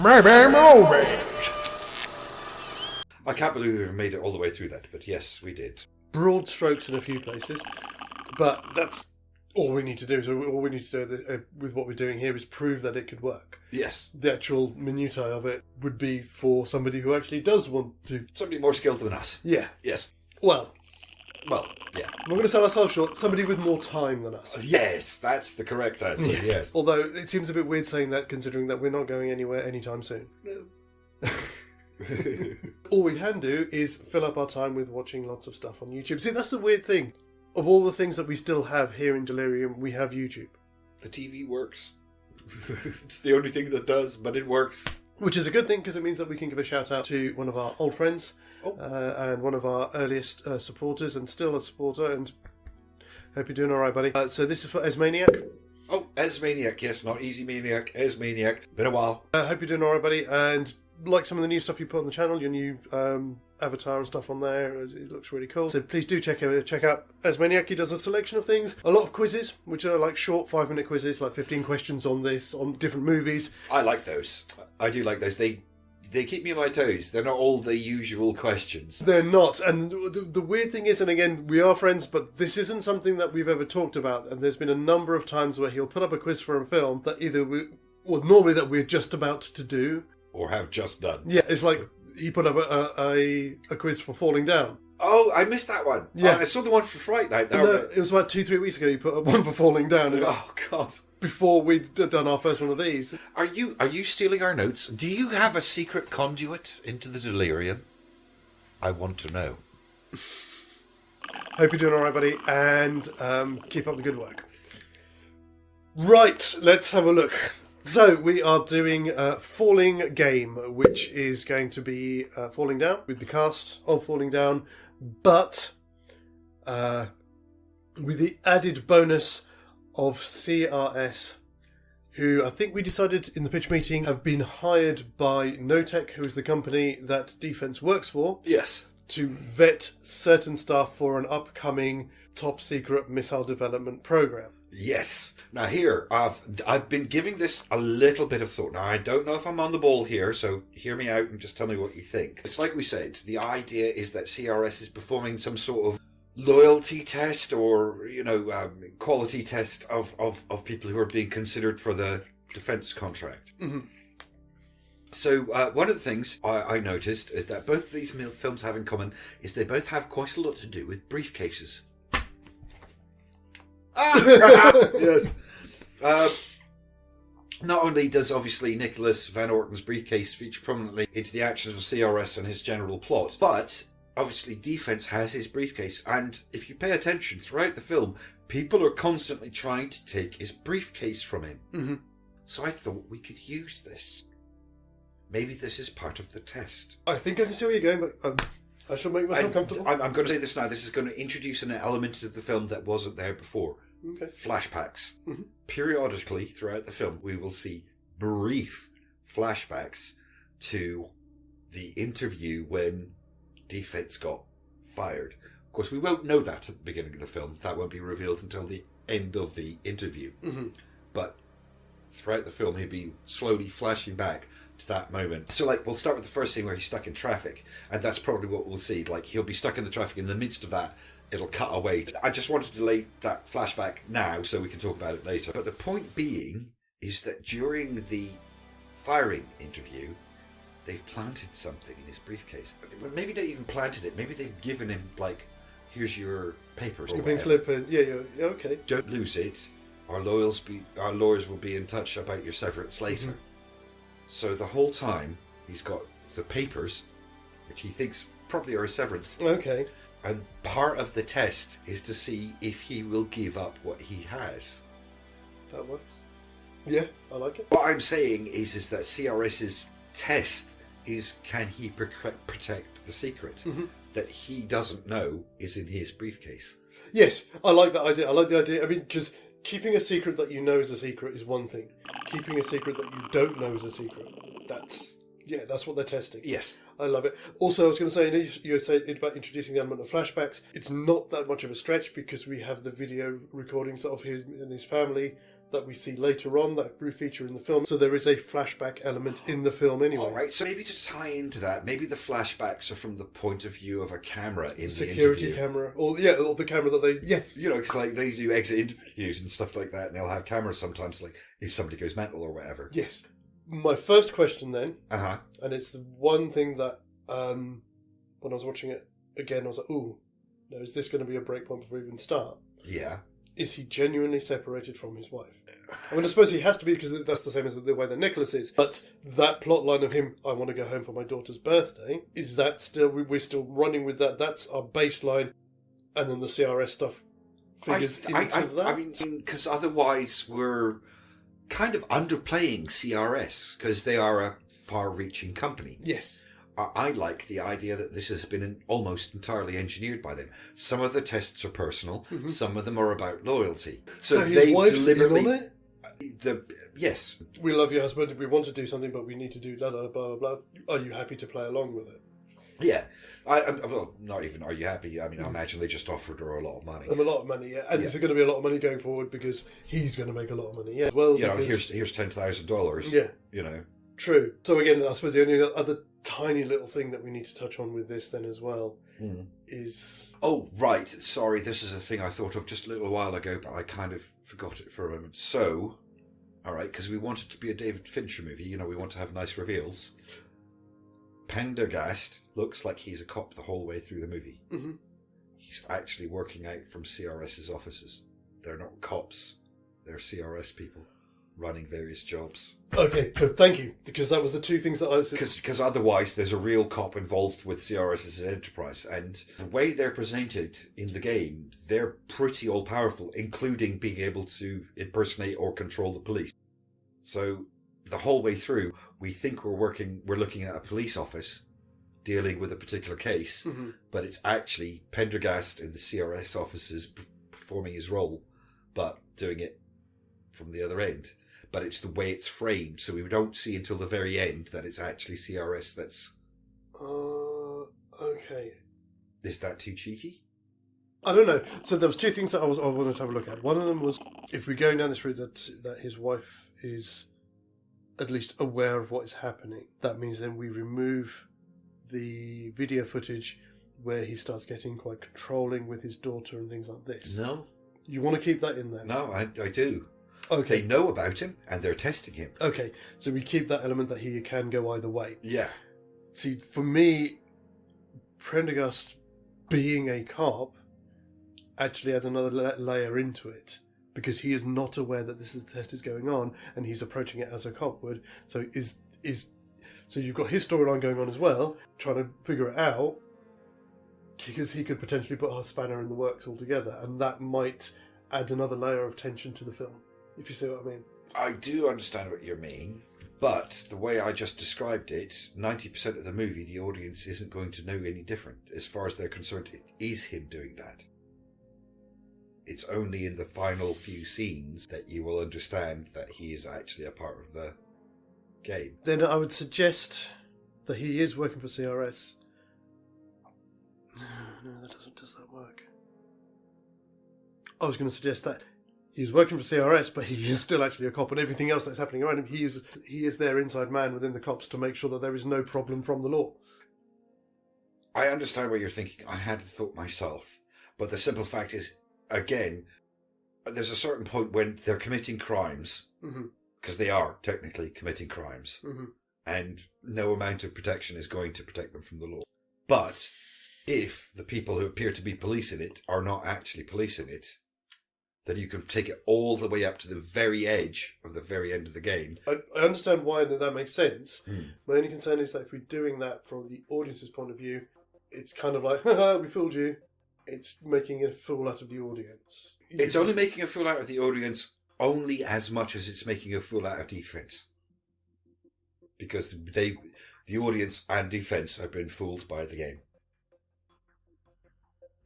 Maybe movies. I can't believe we made it all the way through that, but yes, we did. Broad strokes in a few places, but that's all we need to do. So all we need to do with what we're doing here is prove that it could work. Yes. The actual minutiae of it would be for somebody who actually does want to. Somebody more skilled than us. Yeah. Yes. Well, yeah. I'm not going to sell ourselves short. Somebody with more time than us. Yes, that's the correct answer. Yes. Although it seems a bit weird saying that, considering that we're not going anywhere anytime soon. No. All we can do is fill up our time with watching lots of stuff on YouTube. See, that's the weird thing. Of all the things that we still have here in Delirium, we have YouTube. The TV works. It's the only thing that does, but it works. Which is a good thing, because it means that we can give a shout out to one of our old friends, and one of our earliest supporters, and still a supporter, and hope you're doing alright, buddy. So this is for Esmaniac. Oh, Esmaniac, yes, not Easy Maniac, Esmaniac. Been a while. Hope you're doing alright, buddy, and like some of the new stuff you put on the channel, your new avatar and stuff on there, it looks really cool. So please do check out Esmaniac. He does a selection of things, a lot of quizzes, which are like short 5-minute quizzes, like 15 questions on different movies. I like those. I do like those. They keep me on my toes. They're not all the usual questions. They're not. And the weird thing is, and again, we are friends, but this isn't something that we've ever talked about. And there's been a number of times where he'll put up a quiz for a film that normally that we're just about to do. Or have just done. Yeah, it's like he put up a quiz for Falling Down. Oh, I missed that one. Yeah. I saw the one for Fright Night. No, it was about 2-3 weeks ago he put up one for Falling Down. Oh, God. Before we'd done our first one of these. Are you stealing our notes? Do you have a secret conduit into the Delirium? I want to know. Hope you're doing alright, buddy, and keep up the good work. Right, let's have a look. So, we are doing Falling Game, which is going to be Falling Down, with the cast of Falling Down, but with the added bonus of CRS, who I think we decided in the pitch meeting have been hired by Notech, who is the company that D-Fens works for. Yes. To vet certain stuff for an upcoming top secret missile development program. Yes. Now here, I've been giving this a little bit of thought. Now I don't know if I'm on the ball here, so hear me out and just tell me what you think. It's like we said, the idea is that CRS is performing some sort of loyalty test or, quality test of people who are being considered for the defence contract. Mm-hmm. So one of the things I noticed is that both of these films have in common is they both have quite a lot to do with briefcases. Yes. Not only does obviously Nicholas Van Orton's briefcase feature prominently into the actions of CRS and his general plot, but obviously D-Fens has his briefcase, and if you pay attention throughout the film, people are constantly trying to take his briefcase from him. Mm-hmm. So I thought we could use this. Maybe this is part of the test. I think I can see where you're going, but I shall make myself comfortable. I'm going to say this now. This is going to introduce an element to the film that wasn't there before. Okay. Flashbacks. Mm-hmm. Periodically throughout the film, we will see brief flashbacks to the interview when D-Fens got fired. Of course, we won't know that at the beginning of the film. That won't be revealed until the end of the interview. Mm-hmm. But throughout the film, he'll be slowly flashing back to that moment. So, we'll start with the first scene where he's stuck in traffic, and that's probably what we'll see. He'll be stuck in the traffic. In the midst of that, it'll cut away. I just wanted to delay that flashback now so we can talk about it later. But the point being is that during the firing interview, they've planted something in his briefcase. Well, maybe they even planted it. Maybe they've given him, here's your papers. Your pink slip, yeah, okay. Don't lose it. Our lawyers will be in touch about your severance later. Mm-hmm. So the whole time, he's got the papers, which he thinks probably are a severance. Okay. And part of the test is to see if he will give up what he has. That works. Yeah, I like it. What I'm saying is that CRS's test is, can he protect the secret that he doesn't know is in his briefcase? Yes, I like that idea. I like the idea. I mean, because keeping a secret that you know is a secret is one thing. Keeping a secret that you don't know is a secret. That's what they're testing. Yes. I love it. Also, I was going to say, you said about introducing the element of flashbacks. It's not that much of a stretch because we have the video recordings of his and his family that we see later on that we feature in the film. So there is a flashback element in the film anyway. All right, so maybe to tie into that, maybe the flashbacks are from the point of view of a camera in the security interview. camera, or the camera that they You know, it's like they do exit interviews and stuff like that, and they'll have cameras sometimes, like if somebody goes mental or whatever. Yes. My first question then, Uh-huh. and it's the one thing that when I was watching it again, I was like, ooh, now is this going to be a breakpoint before we even start? Yeah. Is he genuinely separated from his wife? I mean, I suppose he has to be, because that's the same as the way that Nicholas is. But that plot line of him, I want to go home for my daughter's birthday, is that still, we're still running with that? That's our baseline, and then the CRS stuff figures into that? I mean, because otherwise we're kind of underplaying CRS, because they are a far-reaching company. Yes. I like the idea that this has been almost entirely engineered by them. Some of the tests are personal, some of them are about loyalty. So his wife's deliberately in on it? Yes. We love your husband, we want to do something, but we need to do blah, blah, blah, blah. Are you happy to play along with it? Yeah. Well, not even are you happy? I mean, I imagine they just offered her a lot of money. And a lot of money, yeah. And it's going to be a lot of money going forward because he's going to make a lot of money, yeah. Well, you know, here's $10,000. Yeah. You know. True. So again, I suppose the only other tiny little thing that we need to touch on with this then as well is... Oh, right. Sorry, this is a thing I thought of just a little while ago, but I kind of forgot it for a moment. So, all right, because we want it to be a David Fincher movie, you know, we want to have nice reveals. Prendergast looks like he's a cop the whole way through the movie. Mm-hmm. He's actually working out from CRS's offices. They're not cops, they're CRS people running various jobs. Okay, so thank you, because that was the two things that I said. Because otherwise there's a real cop involved with CRS's enterprise, and the way they're presented in the game, they're pretty all-powerful, including being able to impersonate or control the police. So the whole way through, we think we're looking at a police office dealing with a particular case, but it's actually Prendergast in the CRS offices performing his role, but doing it from the other end. But it's the way it's framed, so we don't see until the very end that it's actually CRS that's... Okay. Is that too cheeky? I don't know. So there was two things that I wanted to have a look at. One of them was, if we're going down this route that his wife is at least aware of what is happening, that means then we remove the video footage where he starts getting quite controlling with his daughter and things like this. No. You want to keep that in there? No, I do. Okay. They know about him, and they're testing him. Okay, so we keep that element that he can go either way. Yeah. See, for me, Prendergast being a cop actually adds another layer into it, because he is not aware that this test is going on, and he's approaching it as a cop would. So so you've got his storyline going on as well, trying to figure it out, because he could potentially put a spanner in the works altogether, and that might add another layer of tension to the film, if you see what I mean. I do understand what you mean, but the way I just described it, 90% of the movie, the audience isn't going to know any different. As far as they're concerned, it is him doing that. It's only in the final few scenes that you will understand that he is actually a part of the game. Then I would suggest that he is working for CRS. No, does that work? I was going to suggest that he's working for CRS, but he is still actually a cop, and everything else that's happening around him, he is their inside man within the cops to make sure that there is no problem from the law. I understand what you're thinking. I hadn't thought myself. But the simple fact is, again, there's a certain point when they're committing crimes, because they are technically committing crimes, and no amount of protection is going to protect them from the law. But if the people who appear to be policing it are not actually policing it, then you can take it all the way up to the very edge of the very end of the game. I understand why that makes sense. My only concern is that if we're doing that from the audience's point of view, it's kind of like, haha, we fooled you. It's making a fool out of the audience. It's only making a fool out of the audience only as much as it's making a fool out of D-Fens. Because the audience and D-Fens have been fooled by the game.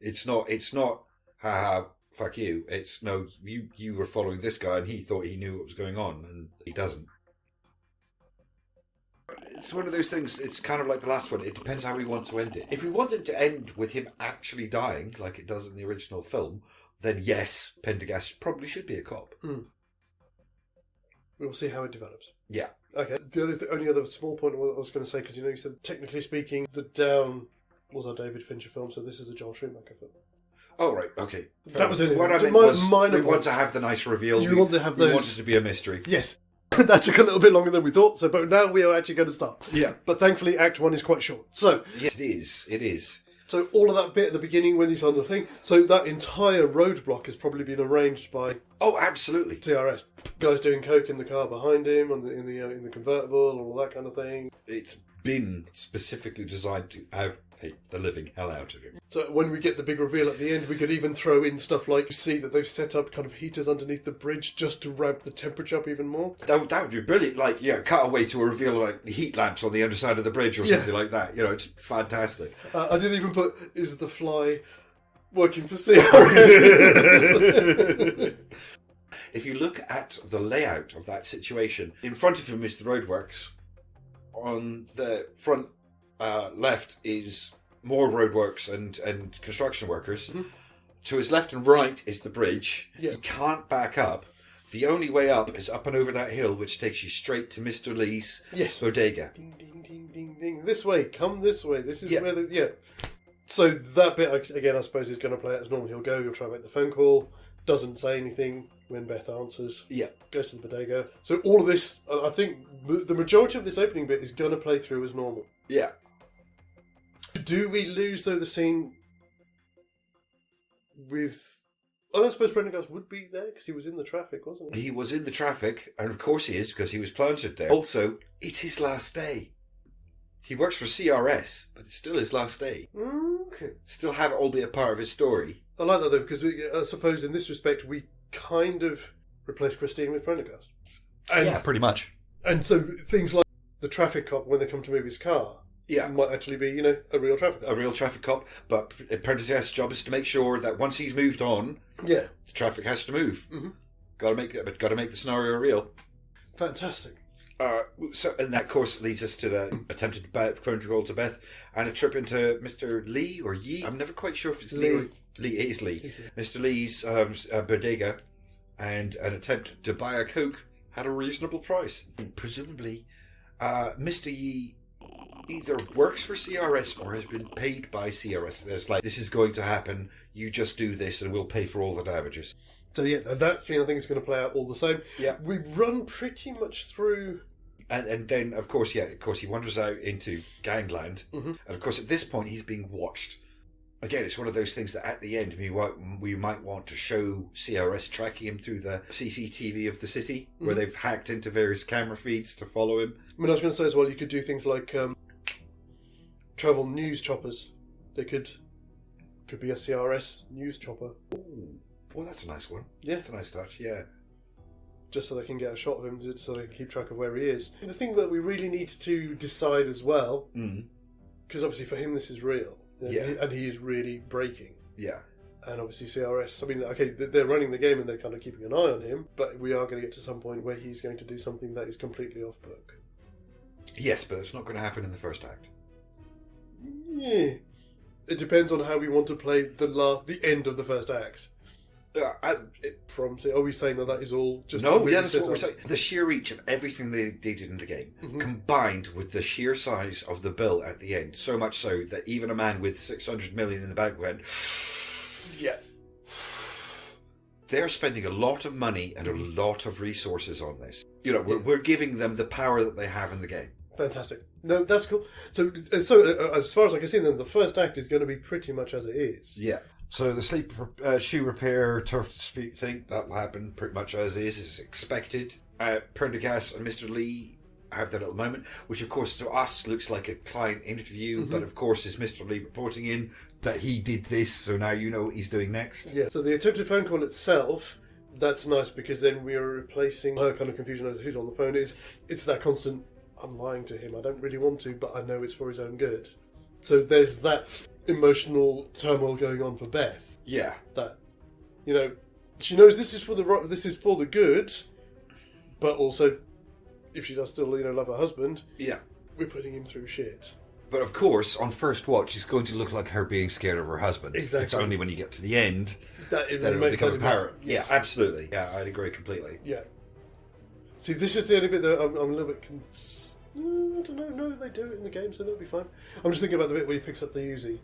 It's not, haha, fuck you. It's, no, you were following this guy and he thought he knew what was going on, and he doesn't. It's one of those things, it's kind of like the last one. It depends how we want to end it. If we want it to end with him actually dying, like it does in the original film, then yes, Prendergast probably should be a cop. We'll see how it develops. Yeah. Okay. The only other small point I was going to say, because you said, technically speaking, The Down was our David Fincher film, so this is a Joel Schumacher film. Oh, right, okay. That was it. What I meant was, we want to have the nice reveals. We want to have those. We want it to be a mystery. Yes. That took a little bit longer than we thought, but now we are actually going to start. Yeah. But thankfully, Act 1 is quite short. So... Yes, it is. So all of that bit at the beginning when he's on the thing, so that entire roadblock has probably been arranged by... Oh, absolutely. CRS. Guys doing coke in the car behind him, in the convertible, and all that kind of thing. It's been specifically designed to outpay the living hell out of him. So when we get the big reveal at the end, we could even throw in stuff like, you see that they've set up kind of heaters underneath the bridge just to ramp the temperature up even more. That would be brilliant. Like, cut away to a reveal like the heat lamps on the underside of the bridge or something like that. It's fantastic. I didn't even put, is the fly working for CRS? If you look at the layout of that situation, in front of him is the roadworks. On the front left is more roadworks and construction workers. Mm-hmm. To his left and right is the bridge. Yeah. He can't back up. The only way up is up and over that hill, which takes you straight to Mr. Lee's bodega. Ding, ding, ding, ding, ding. This way, come this way. This is where the... Yeah. So that bit, again, I suppose, is going to play out as normal. He'll go, he'll try and make the phone call, doesn't say anything when Beth answers. Yeah. Goes to the bodega. So all of this, I think, the majority of this opening bit is going to play through as normal. Yeah. Do we lose, though, the scene with... I don't suppose Prendergast would be there, because he was in the traffic, wasn't he? He was in the traffic, and of course he is, because he was planted there. Also, it's his last day. He works for CRS, but it's still his last day. Okay. Still have it all be a part of his story. I like that, though, because I suppose in this respect, we kind of replace Christine with Prendergast. Yeah, pretty much. And so things like the traffic cop, when they come to move his car... Yeah, might actually be, a real traffic cop. A real traffic cop, but Prendergast's job is to make sure that once he's moved on, the traffic has to move. Mm-hmm. Got to make the scenario real. Fantastic. And that, of course, leads us to the attempted phone call to Beth and a trip into Mr. Lee or Yee. I'm never quite sure if it's Lee. Lee. It is Lee. Mr. Lee's bodega, and an attempt to buy a Coke at a reasonable price. Presumably, Mr. Yee either works for CRS or has been paid by CRS. There's like, this is going to happen, you just do this and we'll pay for all the damages. So that scene I think is going to play out all the same. Yeah. We run pretty much through... And then, of course, he wanders out into gangland. Mm-hmm. And of course, at this point, he's being watched. Again, it's one of those things that at the end, we might want to show CRS tracking him through the CCTV of the city, where they've hacked into various camera feeds to follow him. I mean, I was going to say as well, you could do things like... travel news choppers. They could be a CRS news chopper. Ooh. Well, that's a nice one. Yeah. That's a nice touch, yeah. Just so they can get a shot of him, so they can keep track of where he is. The thing that we really need to decide as well, because obviously for him this is real, and he is really breaking. Yeah. And obviously CRS, I mean, okay, they're running the game and they're kind of keeping an eye on him, but we are going to get to some point where he's going to do something that is completely off book. Yes, but it's not going to happen in the first act. Yeah. It depends on how we want to play the end of the first act. Are we saying that is all just... No, that's what we're saying. The sheer reach of everything they did in the game, combined with the sheer size of the bill at the end, so much so that even a man with 600 million in the bank went... Yeah. They're spending a lot of money and a lot of resources on this. We're giving them the power that they have in the game. Fantastic. No, that's cool. So as far as I can see, then the first act is going to be pretty much as it is. Yeah. So the shoe repair, turf dispute thing, that will happen pretty much as is. It's expected. Prendergast and Mr. Lee have their little moment, which of course to us looks like a client interview, but of course is Mr. Lee reporting in that he did this, so now you know what he's doing next. Yeah. So the attempted phone call itself, that's nice because then we are replacing her kind of confusion over who's on the phone. It's that constant, I'm lying to him, I don't really want to, but I know it's for his own good. So there's that emotional turmoil going on for Beth. Yeah. That, she knows this is for the good, but also, if she does still, love her husband, we're putting him through shit. But of course, on first watch, it's going to look like her being scared of her husband. Exactly. It's only when you get to the end that it will become apparent. Yes. Yeah, absolutely. Yeah, I'd agree completely. Yeah. See, this is the only bit that I'm a little bit... I don't know. No, they do it in the game, so that'll be fine. I'm just thinking about the bit where he picks up the Uzi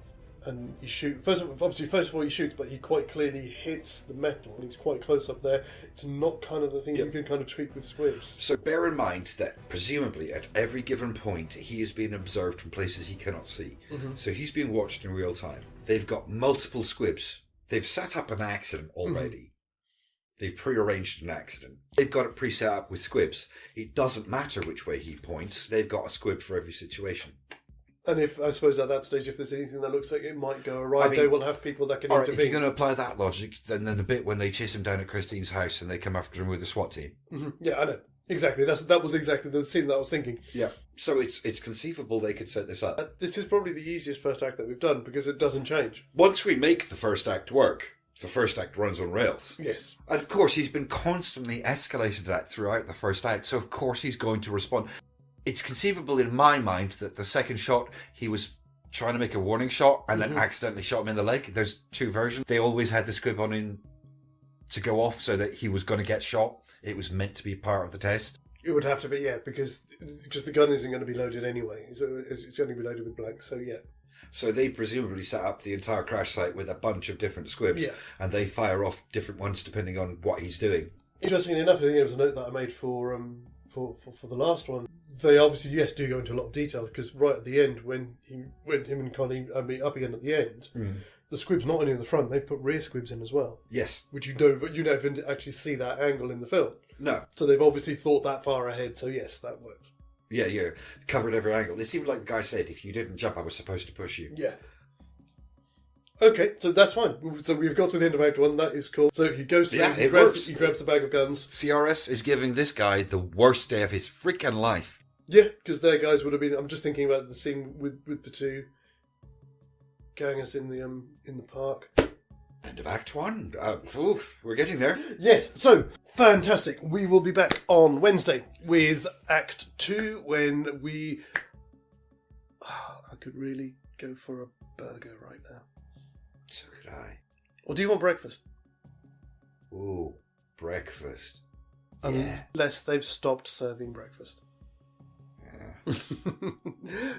and you shoot. First of all, he shoots, but he quite clearly hits the metal, and he's quite close up there. It's not kind of the thing you can kind of tweak with squibs. So bear in mind that presumably at every given point he is being observed from places he cannot see. Mm-hmm. So he's being watched in real time. They've got multiple squibs. They've set up an accident already. Mm-hmm. They've prearranged an accident. They've got it pre-set up with squibs. It doesn't matter which way he points. They've got a squib for every situation. And I suppose at that stage, if there's anything that looks like it might go awry, they will have people that can intervene. If you're going to apply that logic, then the bit when they chase him down at Christine's house and they come after him with a SWAT team. Mm-hmm. Yeah, I know. Exactly. That was exactly the scene that I was thinking. Yeah. So it's conceivable they could set this up. This is probably the easiest first act that we've done because it doesn't change. Once we make the first act work, the first act runs on rails. Yes. And of course, he's been constantly escalated at throughout the first act, so of course he's going to respond. It's conceivable in my mind that the second shot, he was trying to make a warning shot and then accidentally shot him in the leg. There's two versions. They always had the squib on in to go off so that he was going to get shot. It was meant to be part of the test. It would have to be, yeah, because the gun isn't going to be loaded anyway. So it's going to be loaded with blanks, so yeah. So they've presumably set up the entire crash site with a bunch of different squibs, and they fire off different ones depending on what he's doing. Interestingly enough, it was a note that I made for the last one. They obviously, do go into a lot of detail because right at the end, when him and Connie meet up again at the end, the squib's not only in the front; they've put rear squibs in as well. Yes, which you never actually see that angle in the film. No, so they've obviously thought that far ahead. So yes, that works. Yeah, covered every angle. It seemed like the guy said, if you didn't jump, I was supposed to push you. Yeah. Okay, so that's fine. So we've got to the end of Act 1, that is cool. So he goes through, he grabs the bag of guns. CRS is giving this guy the worst day of his freaking life. Yeah, because their guys would have been... I'm just thinking about the scene with the two gangers in the park. End of Act 1. We're getting there. Yes, so, fantastic. We will be back on Wednesday with Act 2 when we... I could really go for a burger right now. So could I. Or do you want breakfast? Ooh, breakfast. Unless they've stopped serving breakfast. Yeah.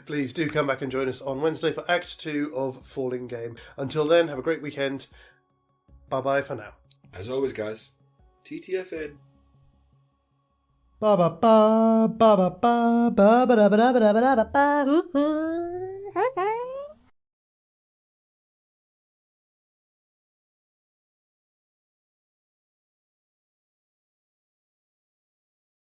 Please do come back and join us on Wednesday for Act 2 of Falling Game. Until then, have a great weekend. Bye-bye for now. As always, guys, TTFN. Ba ba ba ba ba ba ba ba ba ba ba ba ba ba.